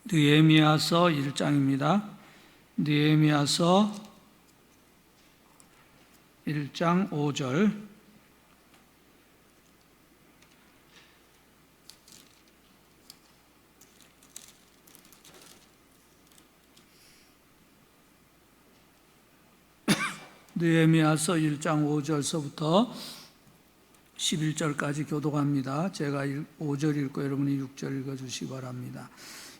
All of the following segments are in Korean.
느헤미야서 1장입니다. 느헤미야서 1장 5절. 느헤미야서 1장 5절서부터 11절까지 교독합니다. 제가 5절 읽고 여러분이 6절 읽어주시기 바랍니다.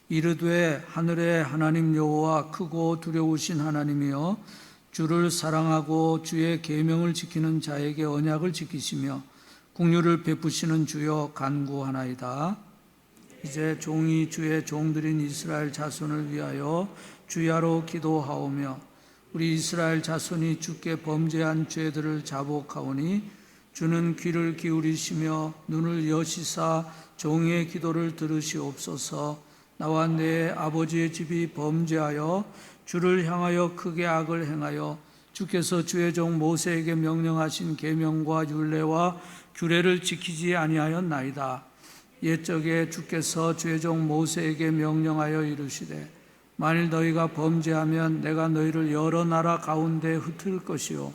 이르되 하늘의 하나님 여호와 크고 두려우신 하나님이여 주를 사랑하고 주의 계명을 지키는 자에게 언약을 지키시며 긍휼을 베푸시는 주여 간구하나이다. 이제 종이 주의 종들인 이스라엘 자손을 위하여 주야로 기도하오며 우리 이스라엘 자손이 주께 범죄한 죄들을 자복하오니 주는 귀를 기울이시며 눈을 여시사 종의 기도를 들으시옵소서. 나와 내 아버지의 집이 범죄하여 주를 향하여 크게 악을 행하여 주께서 주의 종 모세에게 명령하신 계명과 율례와 규례를 지키지 아니하였나이다. 옛적에 주께서 주의 종 모세에게 명령하여 이르시되 만일 너희가 범죄하면 내가 너희를 여러 나라 가운데 흩을 것이요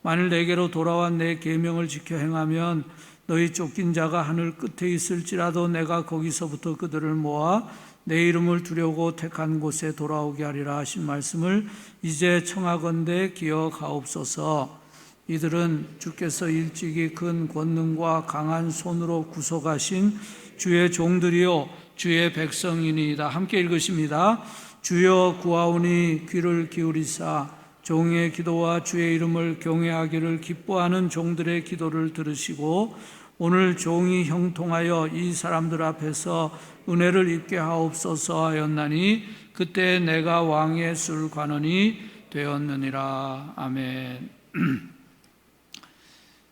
만일 내게로 돌아와 내 계명을 지켜 행하면 너희 쫓긴 자가 하늘 끝에 있을지라도 내가 거기서부터 그들을 모아 내 이름을 두려고 택한 곳에 돌아오게 하리라 하신 말씀을 이제 청하건대 기억하옵소서. 이들은 주께서 일찍이 큰 권능과 강한 손으로 구속하신 주의 종들이요 주의 백성이니이다. 함께 읽으십니다. 주여 구하오니 귀를 기울이사 종의 기도와 주의 이름을 경외하기를 기뻐하는 종들의 기도를 들으시고 오늘 종이 형통하여 이 사람들 앞에서 은혜를 입게 하옵소서 하였나니 그때 내가 왕의 술관원이 되었느니라. 아멘.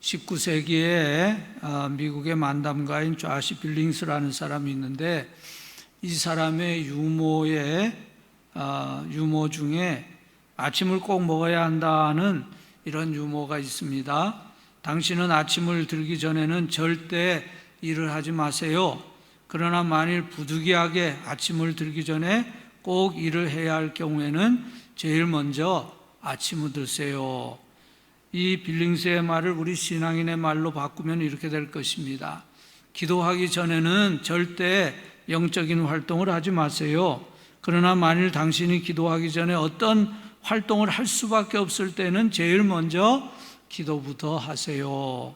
19세기에 미국의 만담가인 조시 빌링스라는 사람이 있는데 이 사람의 유머 중에 아침을 꼭 먹어야 한다는 이런 유머가 있습니다. 당신은 아침을 들기 전에는 절대 일을 하지 마세요. 그러나 만일 부득이하게 아침을 들기 전에 꼭 일을 해야 할 경우에는 제일 먼저 아침을 드세요. 이 빌링스의 말을 우리 신앙인의 말로 바꾸면 이렇게 될 것입니다. 기도하기 전에는 절대 영적인 활동을 하지 마세요. 그러나 만일 당신이 기도하기 전에 어떤 활동을 할 수밖에 없을 때는 제일 먼저 기도부터 하세요.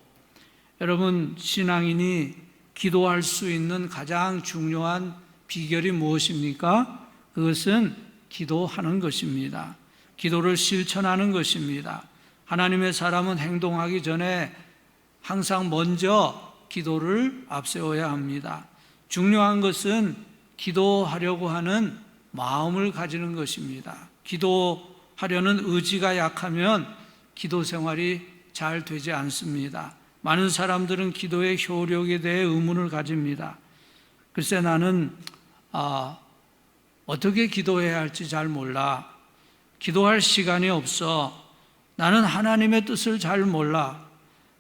여러분, 신앙인이 기도할 수 있는 가장 중요한 비결이 무엇입니까? 그것은 기도하는 것입니다. 기도를 실천하는 것입니다. 하나님의 사람은 행동하기 전에 항상 먼저 기도를 앞세워야 합니다. 중요한 것은 기도하려고 하는 마음을 가지는 것입니다. 기도하려는 의지가 약하면 기도 생활이 잘 되지 않습니다. 많은 사람들은 기도의 효력에 대해 의문을 가집니다. 글쎄 나는 어떻게 기도해야 할지 잘 몰라. 기도할 시간이 없어. 나는 하나님의 뜻을 잘 몰라.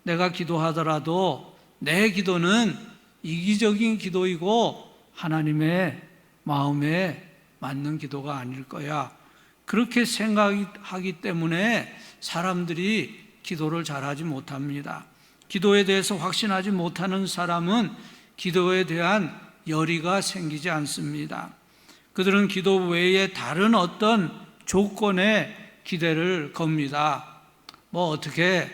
내가 기도하더라도 내 기도는 이기적인 기도이고 하나님의 마음에 맞는 기도가 아닐 거야. 그렇게 생각하기 때문에 사람들이 기도를 잘하지 못합니다. 기도에 대해서 확신하지 못하는 사람은 기도에 대한 열의가 생기지 않습니다. 그들은 기도 외에 다른 어떤 조건에 기대를 겁니다. 어떻게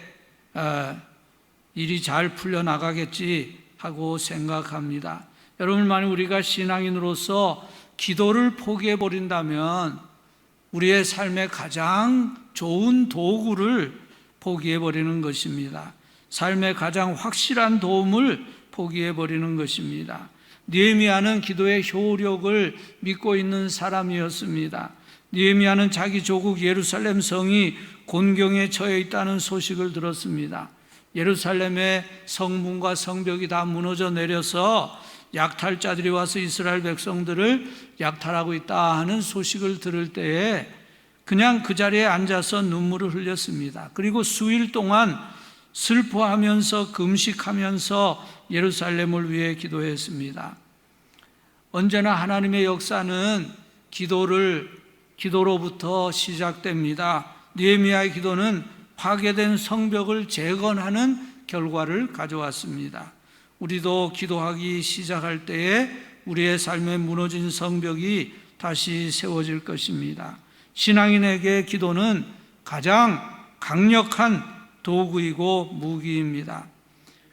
일이 잘 풀려나가겠지 하고 생각합니다. 여러분, 만약 우리가 신앙인으로서 기도를 포기해버린다면 우리의 삶의 가장 좋은 도구를 포기해버리는 것입니다. 삶의 가장 확실한 도움을 포기해버리는 것입니다. 느헤미야는 기도의 효력을 믿고 있는 사람이었습니다. 느헤미야는 자기 조국 예루살렘 성이 곤경에 처해 있다는 소식을 들었습니다. 예루살렘의 성문과 성벽이 다 무너져 내려서 약탈자들이 와서 이스라엘 백성들을 약탈하고 있다 하는 소식을 들을 때에 그냥 그 자리에 앉아서 눈물을 흘렸습니다. 그리고 수일 동안 슬퍼하면서 금식하면서 예루살렘을 위해 기도했습니다. 언제나 하나님의 역사는 기도로부터 시작됩니다. 느헤미야의 기도는 파괴된 성벽을 재건하는 결과를 가져왔습니다. 우리도 기도하기 시작할 때에 우리의 삶에 무너진 성벽이 다시 세워질 것입니다. 신앙인에게 기도는 가장 강력한 도구이고 무기입니다.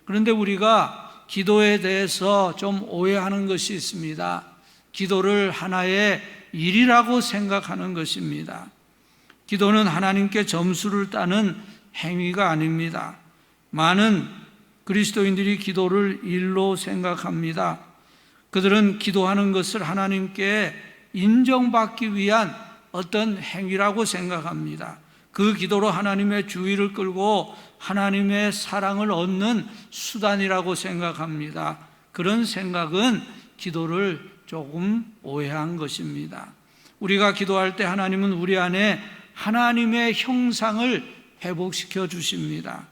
그런데 우리가 기도에 대해서 좀 오해하는 것이 있습니다. 기도를 하나의 일이라고 생각하는 것입니다. 기도는 하나님께 점수를 따는 행위가 아닙니다. 많은 그리스도인들이 기도를 일로 생각합니다. 그들은 기도하는 것을 하나님께 인정받기 위한 어떤 행위라고 생각합니다. 그 기도로 하나님의 주의를 끌고 하나님의 사랑을 얻는 수단이라고 생각합니다. 그런 생각은 기도를 조금 오해한 것입니다. 우리가 기도할 때 하나님은 우리 안에 하나님의 형상을 회복시켜 주십니다.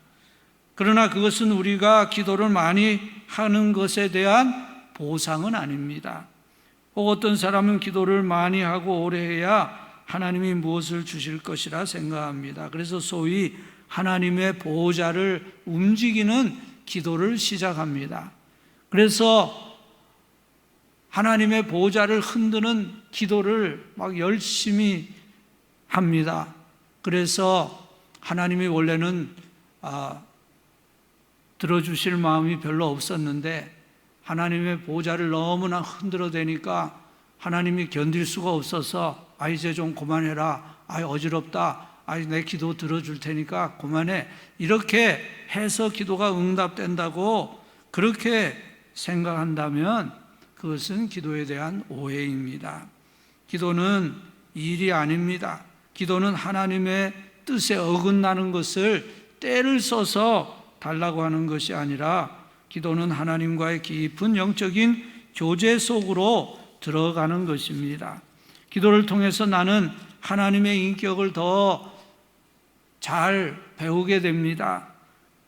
그러나 그것은 우리가 기도를 많이 하는 것에 대한 보상은 아닙니다. 혹 어떤 사람은 기도를 많이 하고 오래 해야 하나님이 무엇을 주실 것이라 생각합니다. 그래서 소위 하나님의 보호자를 움직이는 기도를 시작합니다. 그래서 하나님의 보호자를 흔드는 기도를 막 열심히 합니다. 그래서 하나님이 원래는 들어주실 마음이 별로 없었는데 하나님의 보호자를 너무나 흔들어대니까 하나님이 견딜 수가 없어서 이제 좀 그만해라, 어지럽다, 내 기도 들어줄 테니까 그만해, 이렇게 해서 기도가 응답된다고 그렇게 생각한다면 그것은 기도에 대한 오해입니다. 기도는 일이 아닙니다. 기도는 하나님의 뜻에 어긋나는 것을 때를 써서 달라고 하는 것이 아니라 기도는 하나님과의 깊은 영적인 교제 속으로 들어가는 것입니다. 기도를 통해서 나는 하나님의 인격을 더 잘 배우게 됩니다.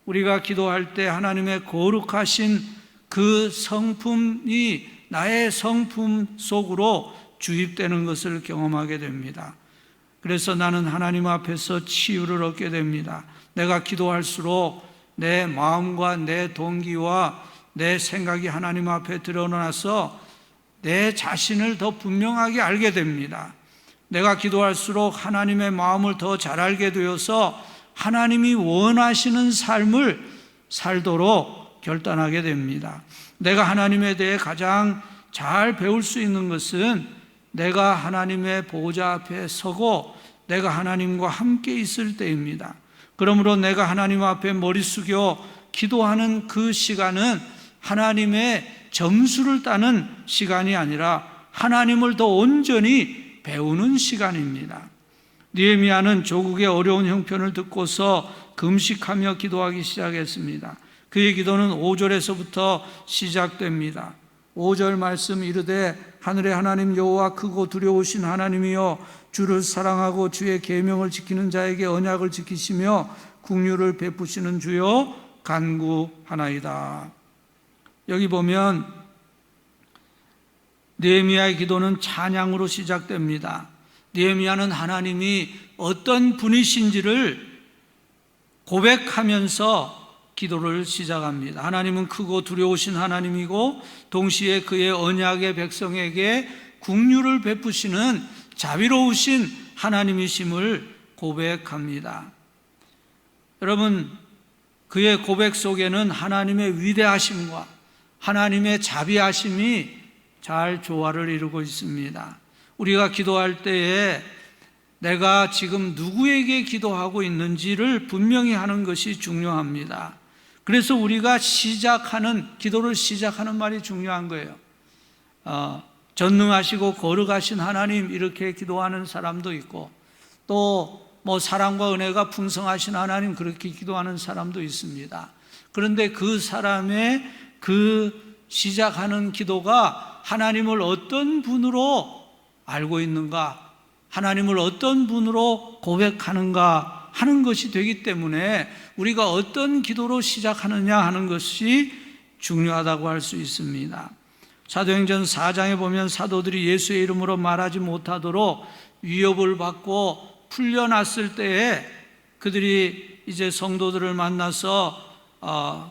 우리가 기도할 때 하나님의 거룩하신 그 성품이 나의 성품 속으로 주입되는 것을 경험하게 됩니다. 그래서 나는 하나님 앞에서 치유를 얻게 됩니다. 내가 기도할수록 내 마음과 내 동기와 내 생각이 하나님 앞에 드러나서 내 자신을 더 분명하게 알게 됩니다. 내가 기도할수록 하나님의 마음을 더 잘 알게 되어서 하나님이 원하시는 삶을 살도록 결단하게 됩니다. 내가 하나님에 대해 가장 잘 배울 수 있는 것은 내가 하나님의 보호자 앞에 서고 내가 하나님과 함께 있을 때입니다. 그러므로 내가 하나님 앞에 머리 숙여 기도하는 그 시간은 하나님의 점수를 따는 시간이 아니라 하나님을 더 온전히 배우는 시간입니다. 느헤미야는 조국의 어려운 형편을 듣고서 금식하며 기도하기 시작했습니다. 그의 기도는 5절에서부터 시작됩니다. 5절 말씀 이르되 하늘의 하나님 여호와 크고 두려우신 하나님이여 주를 사랑하고 주의 계명을 지키는 자에게 언약을 지키시며 긍휼을 베푸시는 주여 간구하나이다. 여기 보면 느헤미야의 기도는 찬양으로 시작됩니다. 느헤미야는 하나님이 어떤 분이신지를 고백하면서 기도를 시작합니다. 하나님은 크고 두려우신 하나님이고 동시에 그의 언약의 백성에게 긍휼을 베푸시는 자비로우신 하나님이심을 고백합니다. 여러분, 그의 고백 속에는 하나님의 위대하심과 하나님의 자비하심이 잘 조화를 이루고 있습니다. 우리가 기도할 때에 내가 지금 누구에게 기도하고 있는지를 분명히 하는 것이 중요합니다. 그래서 우리가 기도를 시작하는 말이 중요한 거예요. 전능하시고 거룩하신 하나님, 이렇게 기도하는 사람도 있고, 또 사랑과 은혜가 풍성하신 하나님, 그렇게 기도하는 사람도 있습니다. 그런데 그 사람의 그 시작하는 기도가 하나님을 어떤 분으로 알고 있는가, 하나님을 어떤 분으로 고백하는가 하는 것이 되기 때문에 우리가 어떤 기도로 시작하느냐 하는 것이 중요하다고 할 수 있습니다. 사도행전 4장에 보면 사도들이 예수의 이름으로 말하지 못하도록 위협을 받고 풀려났을 때에 그들이 이제 성도들을 만나서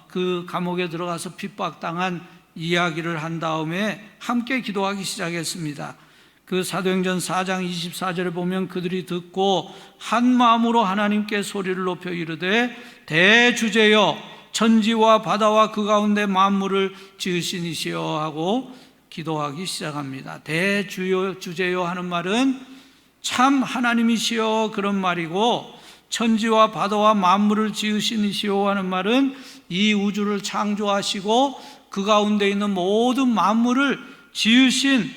그 감옥에 들어가서 핍박당한 이야기를 한 다음에 함께 기도하기 시작했습니다. 그 사도행전 4장 24절에 보면 그들이 듣고 한 마음으로 하나님께 소리를 높여 이르되 대주제여 천지와 바다와 그 가운데 만물을 지으신 이시여 하고 기도하기 시작합니다. 대주제여 하는 말은 참 하나님이시여 그런 말이고, 천지와 바다와 만물을 지으신 이시여 하는 말은 이 우주를 창조하시고 그 가운데 있는 모든 만물을 지으신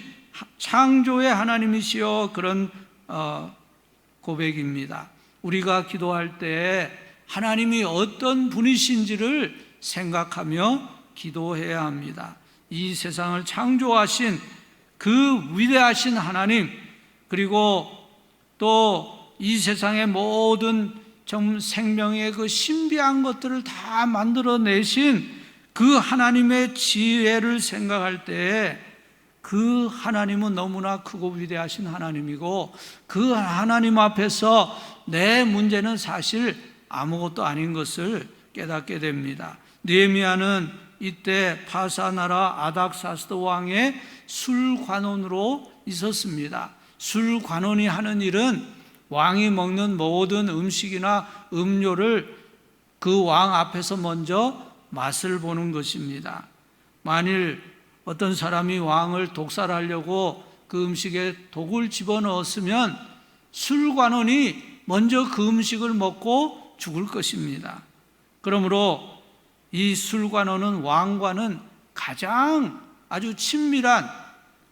창조의 하나님이시여 그런 고백입니다. 우리가 기도할 때 하나님이 어떤 분이신지를 생각하며 기도해야 합니다. 이 세상을 창조하신 그 위대하신 하나님, 그리고 또 이 세상의 모든 생명의 그 신비한 것들을 다 만들어내신 그 하나님의 지혜를 생각할 때 그 하나님은 너무나 크고 위대하신 하나님이고, 그 하나님 앞에서 내 문제는 사실 아무것도 아닌 것을 깨닫게 됩니다. 느헤미야는 이때 파사나라 아닥사스도 왕의 술관원으로 있었습니다. 술관원이 하는 일은 왕이 먹는 모든 음식이나 음료를 그 왕 앞에서 먼저 맛을 보는 것입니다. 만일 어떤 사람이 왕을 독살하려고 그 음식에 독을 집어넣었으면 술관원이 먼저 그 음식을 먹고 죽을 것입니다. 그러므로 이 술관원은 왕과는 가장 아주 친밀한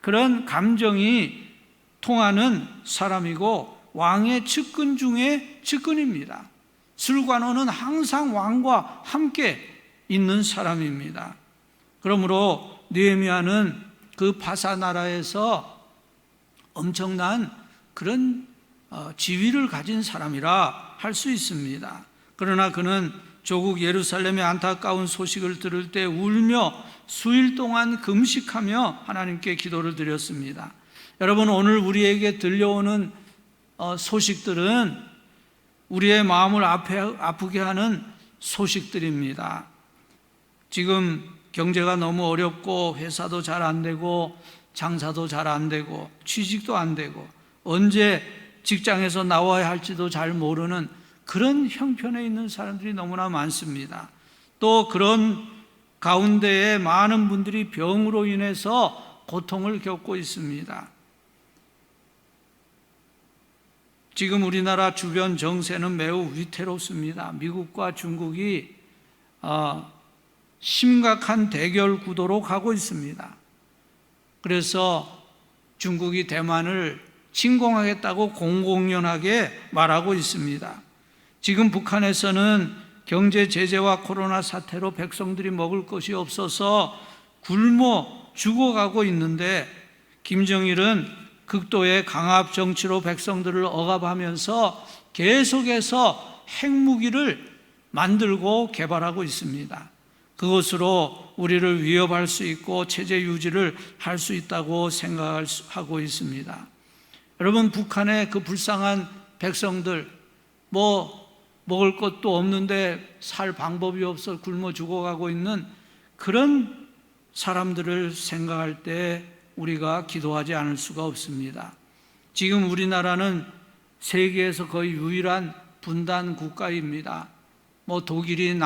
그런 감정이 통하는 사람이고 왕의 측근 중에 측근입니다. 술관원은 항상 왕과 함께 있는 사람입니다. 그러므로 느헤미야는 그 파사나라에서 엄청난 그런 지위를 가진 사람이라 할 수 있습니다. 그러나 그는 조국 예루살렘의 안타까운 소식을 들을 때 울며 수일 동안 금식하며 하나님께 기도를 드렸습니다. 여러분, 오늘 우리에게 들려오는 소식들은 우리의 마음을 아프게 하는 소식들입니다. 지금 경제가 너무 어렵고 회사도 잘 안 되고 장사도 잘 안 되고 취직도 안 되고 언제 직장에서 나와야 할지도 잘 모르는 그런 형편에 있는 사람들이 너무나 많습니다. 또 그런 가운데에 많은 분들이 병으로 인해서 고통을 겪고 있습니다. 지금 우리나라 주변 정세는 매우 위태롭습니다. 미국과 중국이 심각한 대결 구도로 가고 있습니다. 그래서 중국이 대만을 침공하겠다고 공공연하게 말하고 있습니다. 지금 북한에서는 경제 제재와 코로나 사태로 백성들이 먹을 것이 없어서 굶어 죽어가고 있는데, 김정일은 극도의 강압 정치로 백성들을 억압하면서 계속해서 핵무기를 만들고 개발하고 있습니다. 그것으로 우리를 위협할 수 있고 체제 유지를 할 수 있다고 생각하고 있습니다. 여러분, 북한의 그 불쌍한 백성들, 먹을 것도 없는데 살 방법이 없어 굶어 죽어가고 있는 그런 사람들을 생각할 때 우리가 기도하지 않을 수가 없습니다. 지금 우리나라는 세계에서 거의 유일한 분단 국가입니다. 독일이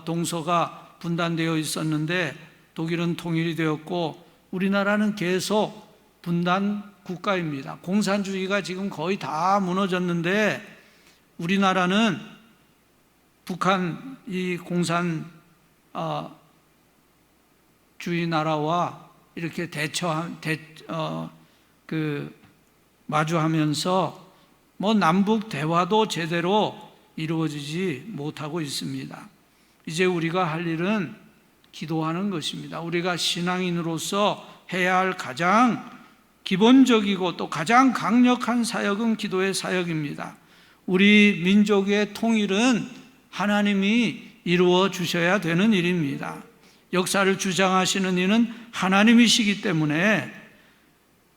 동서가 분단되어 있었는데 독일은 통일이 되었고 우리나라는 계속 분단 국가입니다. 공산주의가 지금 거의 다 무너졌는데 우리나라는 북한 이 공산주의 나라와 이렇게 마주하면서 남북 대화도 제대로 이루어지지 못하고 있습니다. 이제 우리가 할 일은 기도하는 것입니다. 우리가 신앙인으로서 해야 할 가장 기본적이고 또 가장 강력한 사역은 기도의 사역입니다. 우리 민족의 통일은 하나님이 이루어 주셔야 되는 일입니다. 역사를 주장하시는 이는 하나님이시기 때문에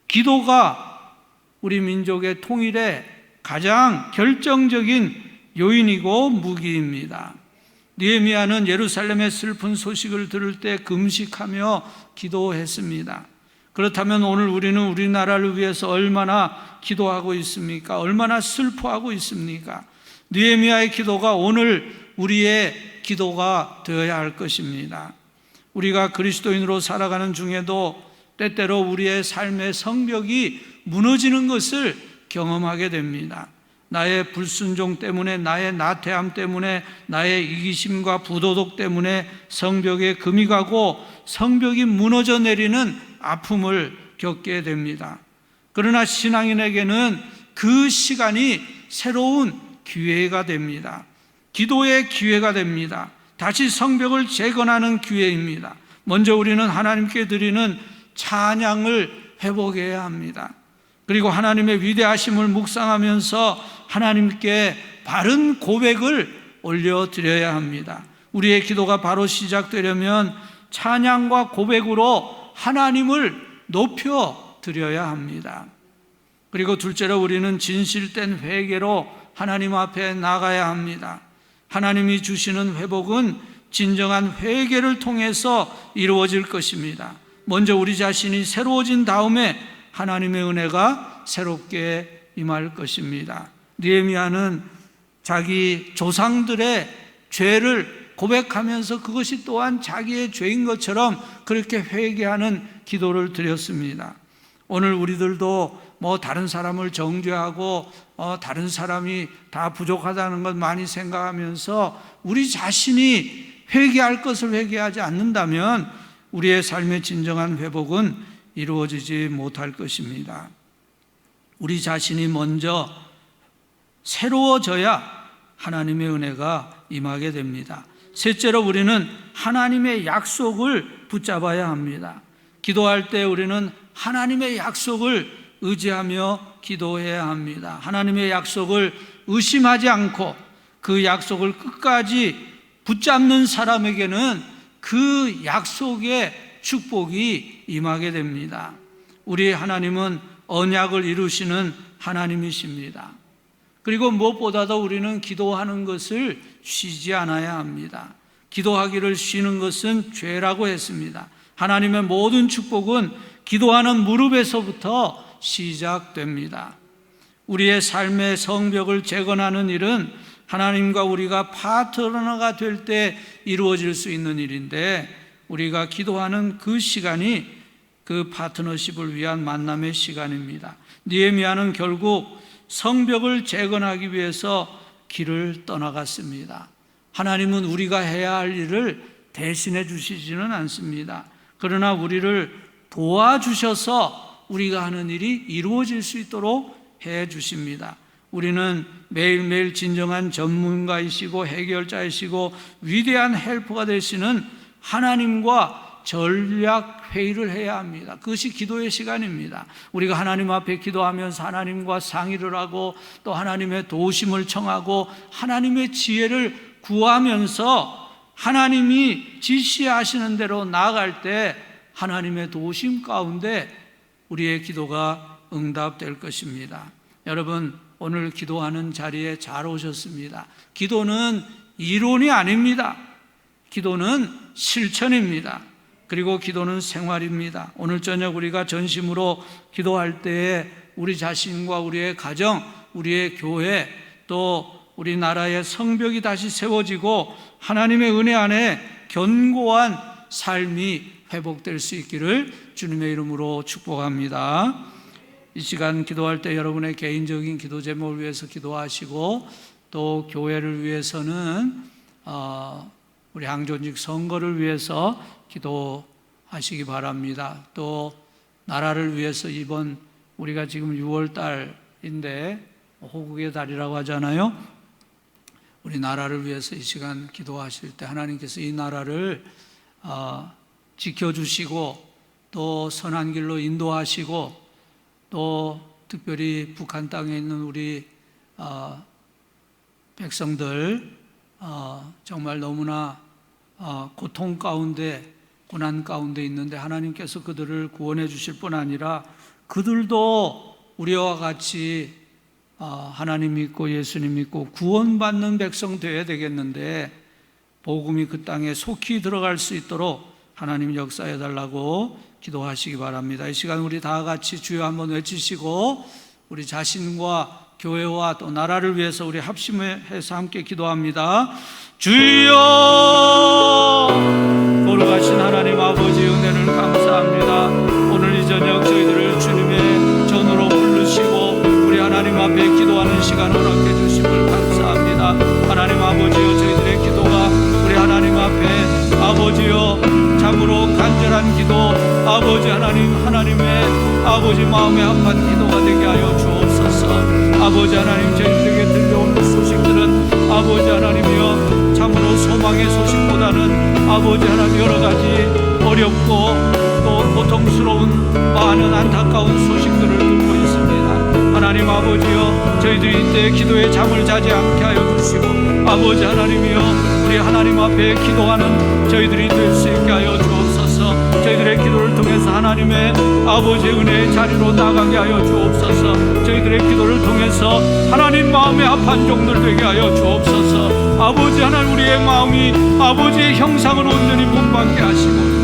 기도가 우리 민족의 통일에 가장 결정적인 요인이고 무기입니다. 느헤미야는 예루살렘의 슬픈 소식을 들을 때 금식하며 기도했습니다. 그렇다면 오늘 우리는 우리나라를 위해서 얼마나 기도하고 있습니까? 얼마나 슬퍼하고 있습니까? 느헤미야의 기도가 오늘 우리의 기도가 되어야 할 것입니다. 우리가 그리스도인으로 살아가는 중에도 때때로 우리의 삶의 성벽이 무너지는 것을 경험하게 됩니다. 나의 불순종 때문에, 나의 나태함 때문에, 나의 이기심과 부도덕 때문에 성벽에 금이 가고 성벽이 무너져 내리는 아픔을 겪게 됩니다. 그러나 신앙인에게는 그 시간이 새로운 기회가 됩니다. 기도의 기회가 됩니다. 다시 성벽을 재건하는 기회입니다. 먼저 우리는 하나님께 드리는 찬양을 회복해야 합니다. 그리고 하나님의 위대하심을 묵상하면서 하나님께 바른 고백을 올려드려야 합니다. 우리의 기도가 바로 시작되려면 찬양과 고백으로 하나님을 높여드려야 합니다. 그리고 둘째로 우리는 진실된 회개로 하나님 앞에 나가야 합니다. 하나님이 주시는 회복은 진정한 회개를 통해서 이루어질 것입니다. 먼저 우리 자신이 새로워진 다음에 하나님의 은혜가 새롭게 임할 것입니다. 느헤미야는 자기 조상들의 죄를 고백하면서 그것이 또한 자기의 죄인 것처럼 그렇게 회개하는 기도를 드렸습니다. 오늘 우리들도 다른 사람을 정죄하고 다른 사람이 다 부족하다는 것 많이 생각하면서 우리 자신이 회개할 것을 회개하지 않는다면 우리의 삶의 진정한 회복은 이루어지지 못할 것입니다. 우리 자신이 먼저 새로워져야 하나님의 은혜가 임하게 됩니다. 셋째로 우리는 하나님의 약속을 붙잡아야 합니다. 기도할 때 우리는 하나님의 약속을 의지하며 기도해야 합니다. 하나님의 약속을 의심하지 않고 그 약속을 끝까지 붙잡는 사람에게는 그 약속의 축복이 임하게 됩니다. 우리 하나님은 언약을 이루시는 하나님이십니다. 그리고 무엇보다도 우리는 기도하는 것을 쉬지 않아야 합니다. 기도하기를 쉬는 것은 죄라고 했습니다. 하나님의 모든 축복은 기도하는 무릎에서부터 시작됩니다. 우리의 삶의 성벽을 재건하는 일은 하나님과 우리가 파트너가 될 때 이루어질 수 있는 일인데, 우리가 기도하는 그 시간이 그 파트너십을 위한 만남의 시간입니다. 느헤미야는 결국 성벽을 재건하기 위해서 길을 떠나갔습니다. 하나님은 우리가 해야 할 일을 대신해 주시지는 않습니다. 그러나 우리를 도와주셔서 우리가 하는 일이 이루어질 수 있도록 해 주십니다. 우리는 매일매일 진정한 전문가이시고 해결자이시고 위대한 헬퍼가 되시는 하나님과 전략 회의를 해야 합니다. 그것이 기도의 시간입니다. 우리가 하나님 앞에 기도하면서 하나님과 상의를 하고 또 하나님의 도우심을 청하고 하나님의 지혜를 구하면서 하나님이 지시하시는 대로 나아갈 때 하나님의 도우심 가운데 우리의 기도가 응답될 것입니다. 여러분, 오늘 기도하는 자리에 잘 오셨습니다. 기도는 이론이 아닙니다. 기도는 실천입니다. 그리고 기도는 생활입니다. 오늘 저녁 우리가 전심으로 기도할 때에 우리 자신과 우리의 가정, 우리의 교회, 또 우리나라의 성벽이 다시 세워지고 하나님의 은혜 안에 견고한 삶이 회복될 수 있기를 주님의 이름으로 축복합니다. 이 시간 기도할 때 여러분의 개인적인 기도 제목을 위해서 기도하시고, 또 교회를 위해서는 우리 항존직 선거를 위해서 기도하시기 바랍니다. 또 나라를 위해서 이번 우리가 지금 6월 달인데 호국의 달이라고 하잖아요. 우리 나라를 위해서 이 시간 기도하실 때 하나님께서 이 나라를 지켜주시고 또 선한 길로 인도하시고 또 특별히 북한 땅에 있는 우리 백성들 정말 너무나 고통 가운데 고난 가운데 있는데 하나님께서 그들을 구원해 주실 뿐 아니라 그들도 우리와 같이 하나님 믿고 예수님 믿고 구원받는 백성 되어야 되겠는데, 복음이 그 땅에 속히 들어갈 수 있도록 하나님 역사해 달라고 기도하시기 바랍니다. 이 시간 우리 다 같이 주여 한번 외치시고 우리 자신과 교회와 또 나라를 위해서 우리 합심해서 함께 기도합니다. 주여, 거룩하신 하나님 아버지, 은혜를 감사합니다. 오늘 이 저녁 저희들을 주님의 전으로 부르시고 우리 하나님 앞에 기도하는 시간 허락해 주심을 감사합니다. 하나님 아버지여, 저희들의 기도가 우리 하나님 앞에 아버지여 참으로 간절한 기도, 아버지 하나님의 아버지 마음에 합한 기도가 되게 하여 주옵소서. 아버지 하나님, 저희들에게 들려오는 소식들은 아버지 하나님이여 참으로 소망의 소식보다는 아버지 하나님 여러 가지 어렵고 또 고통스러운 많은 안타까운 소식들을 듣고 있습니다. 하나님 아버지여, 저희들이 이때 기도에 잠을 자지 않게 하여 주시고 아버지 하나님이여 우리 하나님 앞에 기도하는 저희들이 될 수 있게 하여 주옵소서. 저희들의 기도를 통해서 하나님의 아버지의 은혜의 자리로 나가게 하여 주옵소서. 저희들의 기도를 통해서 하나님 마음에 합한 종들 되게 하여 주옵소서. 아버지 하나님, 우리의 마음이 아버지의 형상을 온전히 본받게 하시고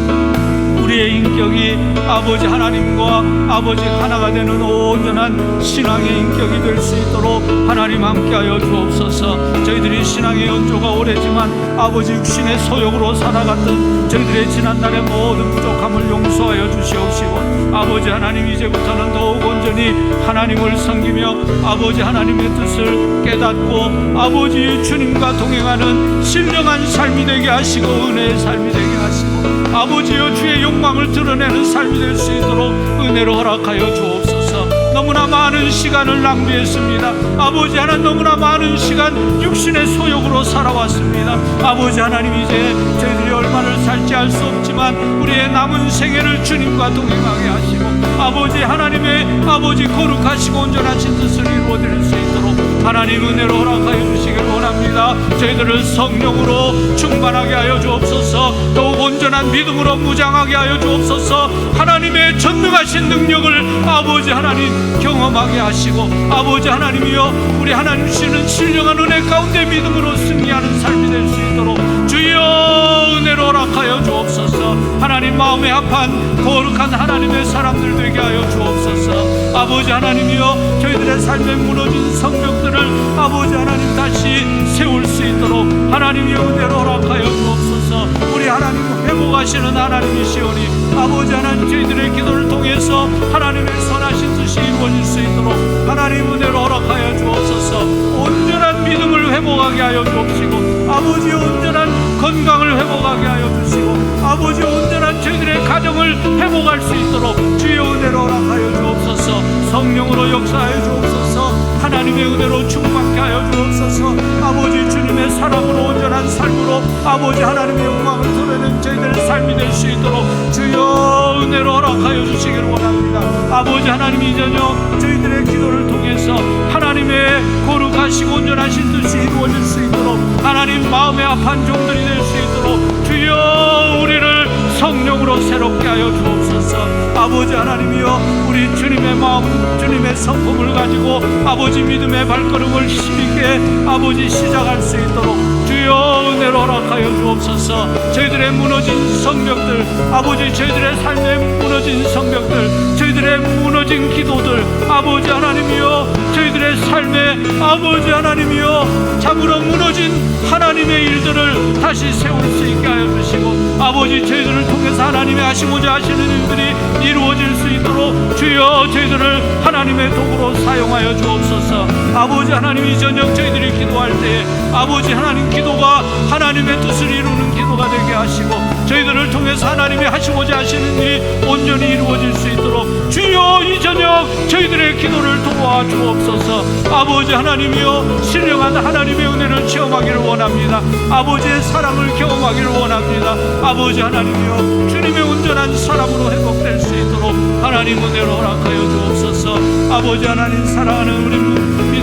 우리의 인격이 아버지 하나님과 아버지 하나가 되는 온전한 신앙의 인격이 될 수 있도록 하나님 함께하여 주옵소서. 저희들이 신앙의 연조가 오래지만 아버지 육신의 소욕으로 살아갔던 저희들의 지난날의 모든 부족함을 용서하여 주시옵시고 아버지 하나님, 이제부터는 더욱 온전히 하나님을 섬기며 아버지 하나님의 뜻을 깨닫고 아버지 주님과 동행하는 신령한 삶이 되게 하시고 은혜의 삶이 되게 하시고 아버지여 주의 욕망을 드러내는 삶이 될 수 있도록 은혜로 허락하여 주옵소서. 너무나 많은 시간을 낭비했습니다. 아버지 하나님, 너무나 많은 시간 육신의 소욕으로 살아왔습니다. 아버지 하나님, 이제 저희들이 얼마를 살지 알 수 없지만 우리의 남은 생애를 주님과 동행하게 하시고 아버지 하나님의 아버지 거룩하시고 온전하신 뜻을 이루어드릴 수 있도록 하나님 은혜로 허락하여 주시길 원합니다. 저희들을 성령으로 충만하게 하여 주옵소서. 더욱 온전한 믿음으로 무장하게 하여 주옵소서. 하나님의 전능하신 능력을 아버지 하나님 경험하게 하시고 아버지 하나님이여 우리 하나님 주시는 신령한 은혜 가운데 믿음으로 승리하는 삶이 될 수 있도록 주여 은혜로 허락하여 주옵소서. 하나님 마음에 합한 거룩한 하나님의 사람들 되게 하여 주옵소서. 아버지 하나님이여 저희들의 삶에 무너진 성벽들을 아버지 하나님 다시 세울 수 있도록 하나님의 은혜로 허락하여 주옵소서. 우리 하나님 회복하시는 하나님이시오니 아버지 하나님, 저희들의 기도를 통해서 하나님의 선하신 뜻이 이루어질 수 있도록 하나님 은혜로 허락하여 주옵소서. 온전한 믿음을 회복하게 하여 주옵시고 아버지 온전한 건강을 회복하게 하여 주시고 아버지 온전한 저희들의 가정을 회복할 수 있도록 주의 은혜로 허락하여 주옵소서. 성령으로 역사하여 주옵소서. 하나님의 은혜로 충만케 하여 주옵소서. 아버지 주님의 사랑으로 온전한 삶으로 아버지 하나님의 영광을 드러내는 저희들의 삶이 될 수 있도록 주여 은혜로 허락하여 주시기를 원합니다. 아버지 하나님, 이 저녁 저희들의 기도를 통해서 하나님의 거룩하시고 온전하신 뜻이 이루어질 수 있도록 하나님 마음에 합한 종들이 될 수 있도록 주여 우리를 성령으로 새롭게 하여 주옵소서. 아버지 하나님이여 우리 주님의 마음, 주님의 성품을 가지고 아버지 믿음의 발걸음을 힘있게 아버지 시작할 수 있도록 주여 은혜로 허락하여 주옵소서. 저희들의 무너진 성벽들, 아버지 저희들의 삶에 무너진 성벽들, 저희들의 무너진 기도들 아버지 하나님이여 저희들의 삶에 아버지 하나님이여 참으로 무너진 하나님의 일들을 다시 세울 수 있게 하여 주시고 아버지 저희들을 통해서 하나님의 하시고자 하시는 일들이 이루어질 수 있도록 주여 저희들을 하나님의 도구로 사용하여 주옵소서. 아버지 하나님, 이 저녁 저희들이 기도할 때에 아버지 하나님 기도가 하나님의 뜻을 이루는 기도가 되게 하시고 저희들을 통해서 하나님이 하시고자 하시는 일이 온전히 이루어질 수 있도록 주여 이 저녁 저희들의 기도를 도와주옵소서. 아버지 하나님이여 신령한 하나님의 은혜를 체험하기를 원합니다. 아버지의 사랑을 경험하기를 원합니다. 아버지 하나님이여 주님의 온전한 사람으로 회복될 수 있도록 하나님 은혜로 허락하여 주옵소서. 아버지 하나님, 사랑하는 우리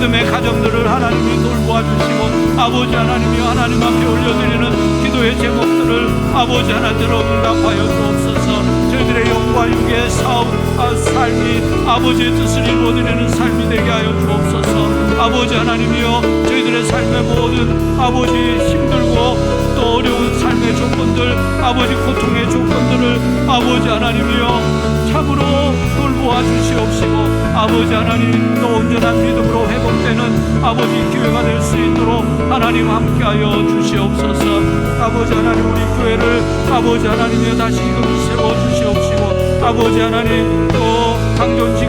믿음의 가정들을 하나님이 돌보아 주시고 아버지 하나님이여 하나님 앞에 올려드리는 기도의 제목들을 아버지 하나님으로 응답하여 주옵소서. 저희들의 영과 육의 삶이 아버지의 뜻을 이루어드리는 삶이 되게 하여 주옵소서. 아버지 하나님이여 저희들의 삶의 모든 아버지 힘들고 또 어려운 삶의 조건들 아버지 고통의 조건들을 아버지 하나님이여 참으로 돌보아 주시옵시고 아버지 하나님 또 온전한 믿음으로 회복되는 아버지 교회가 될 수 있도록 하나님 함께하여 주시옵소서. 아버지 하나님 우리 교회를 아버지 하나님이여 다시금 세워 주시옵시고 아버지 하나님 또 강존직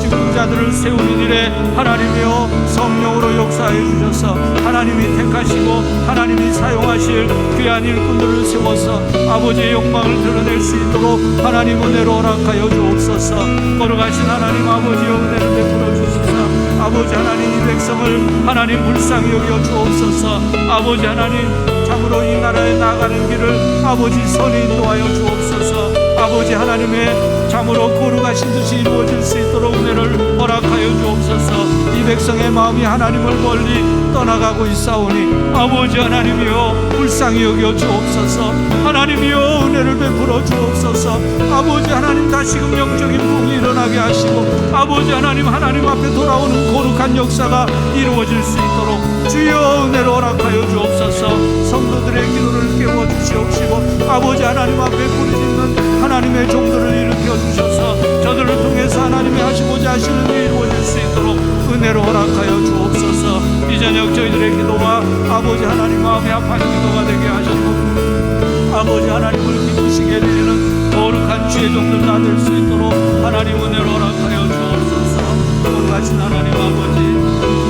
직분자들을 세우는 일에 하나님이여 성령으로 역사해 주셔서 하나님이 택하시고 하나님이 사용하실 귀한 일꾼들을 세워서 아버지의 영광을 드러낼 수 있도록 하나님 은혜로 허락하여 주옵소서. 걸어가신 하나님 아버지여 은혜를 베풀어 주소서. 아버지 하나님 이 백성을 하나님 불쌍히 여겨 주옵소서. 아버지 하나님 참으로 이 나라에 나가는 길을 아버지 선히 인도하여 주옵소서. 아버지 하나님의 참으로 거룩하신 뜻이 이루어질 수 있도록 은혜를 허락하여 주옵소서. 이 백성의 마음이 하나님을 멀리 떠나가고 있사오니 아버지 하나님이여 불쌍히 여겨 주옵소서. 하나님이여 은혜를 베풀어 주옵소서. 아버지 하나님 다시금 영적인 부흥이 일어나게 하시고 아버지 하나님 하나님 앞에 돌아오는 거룩한 역사가 이루어질 수 있도록 주여 은혜를 허락하여 주옵소서. 성도들의 기도를 깨워 주시옵시고 아버지 하나님 앞에 부르짖는 하나님의 종들을 일으켜 주셔서 저들을 통해서 하나님이 하시고자 하시는 일이 이루어질 수 있도록 은혜로 허락하여 주옵소서. 이 저녁 저희들의 기도가 아버지 하나님 마음에 합한 기도가 되게 하시고 아버지 하나님을 기쁘시게 드리는 거룩한 주의 종들 다 될 수 있도록 하나님 은혜로 허락하여 주옵소서. 거룩하신 하나님 아버지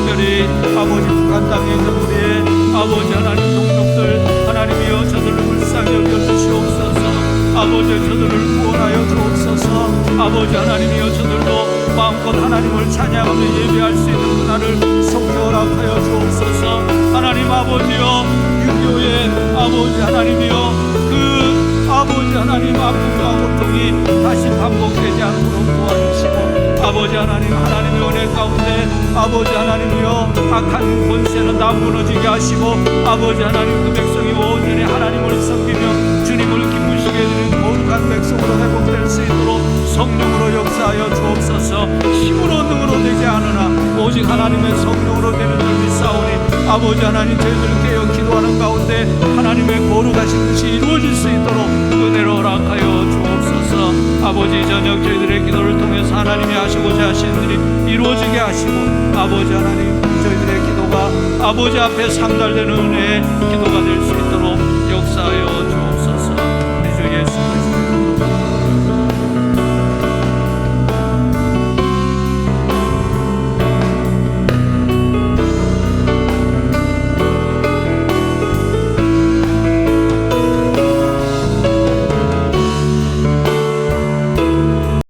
특별히 아버지 북한 땅에 있는 우리의 아버지 하나님 동족들 하나님이여 저들을 불쌍히 여겨주시옵소서. 아버지 저들을 구원하여 주옵소서. 아버지 하나님이여 저들도 마음껏 하나님을 찬양하며 예배할 수 있는 그날을 속히 허락하여 주옵소서. 하나님 아버지여 6.25의 아버지 하나님이여 그 아버지 하나님 아픔과 고통이 다시 반복되지 않도록 도와주시고 아버지 하나님 하나님의 은혜 가운데 아버지 하나님이여 악한 권세는 다 무너지게 하시고 아버지 하나님 그 백성이 온전히 하나님을 섬기며 주님을 기쁘시게 해드리는 거룩한 백성으로 회복될 수 있도록 성령으로 역사하여 주옵소서. 힘으로 능으로 되지 않으나 오직 하나님의 성령으로 되는 줄 믿사오니 아버지 하나님 저희들을 깨어 기도하는 가운데 하나님의 거룩하신 뜻이 이루어질 수 있도록 은혜로 허락하여 주옵소서. 아버지 저녁 저희들의 기도를 통해서 하나님이 하시고자 하시는 일이 이루어지게 하시고 아버지 하나님 저희들의 기도가 아버지 앞에 상달되는 은혜의 기도가 될 수 있도록 역사하여